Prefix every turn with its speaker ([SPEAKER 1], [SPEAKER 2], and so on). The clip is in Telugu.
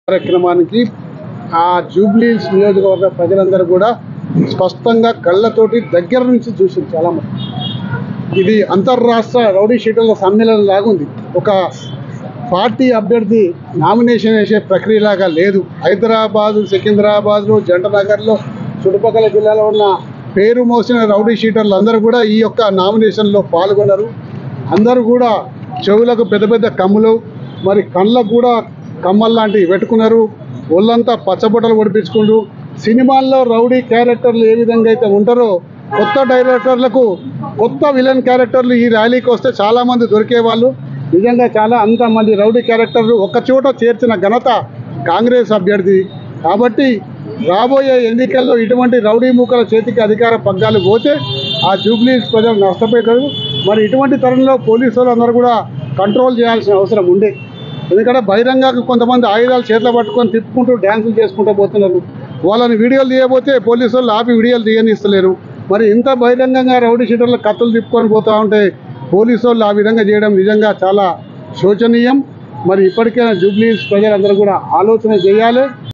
[SPEAKER 1] కార్యక్రమానికి ఆ జూబ్లీహిల్స్ నియోజకవర్గ ప్రజలందరూ కూడా స్పష్టంగా కళ్ళతోటి దగ్గర నుంచి చూసింది. చాలామంది ఇది అంతర్రాష్ట్ర రౌడీ షీటర్ల సమ్మేళనం లాగుంది. ఒక పార్టీ అభ్యర్థి నామినేషన్ వేసే ప్రక్రియలాగా లేదు. హైదరాబాదు, సికింద్రాబాద్లో, జంటనగర్లో, చుట్టుపక్కల జిల్లాలో ఉన్న పేరు మోసిన రౌడీ షీటర్లు అందరూ కూడా ఈ యొక్క నామినేషన్లో పాల్గొన్నారు. అందరూ కూడా చెవులకు పెద్ద పెద్ద కమ్ములు, మరి కళ్ళకు కూడా కమ్మలు లాంటివి పెట్టుకున్నారు. ఒళ్ళంతా పచ్చబొట్టలు పొడిపించుకుంటూ సినిమాల్లో రౌడీ క్యారెక్టర్లు ఏ విధంగా అయితే ఉంటారో కొత్త డైరెక్టర్లకు కొత్త విలన్ క్యారెక్టర్లు ఈ ర్యాలీకి వస్తే చాలామంది దొరికేవాళ్ళు. నిజంగా అంతమంది రౌడీ క్యారెక్టర్లు ఒక్కచోట చేర్చిన ఘనత కాంగ్రెస్ అభ్యర్థి. కాబట్టి రాబోయే ఎన్నికల్లో ఇటువంటి రౌడీ మూకల చేతికి అధికార పగ్గాలు పోతే ఆ జూబ్లీహిల్స్ ప్రజలు నష్టపోతారు. మరి ఇటువంటి తరుణంలో పోలీసు అందరూ కూడా కంట్రోల్ చేయాల్సిన అవసరం ఉండే. ఎందుకంటే బహిరంగంగా కొంతమంది ఆయుధాలు చేతిలో పట్టుకొని తిప్పుకుంటూ డ్యాన్సులు చేసుకుంటూ పోతున్నారు. వాళ్ళని వీడియోలు తీయబోతే పోలీసు వాళ్ళు ఆపి వీడియోలు తీయనిస్తలేరు. మరి ఇంత బహిరంగంగా రౌడీ షీటర్లు కత్తులు తిప్పుకొని పోతూ ఉంటే పోలీసు వాళ్ళు ఆ విధంగా చేయడం నిజంగా చాలా శోచనీయం. మరి ఇప్పటికైనా జూబ్లీహిల్స్ ప్రజలందరూ కూడా ఆలోచన చేయాలి.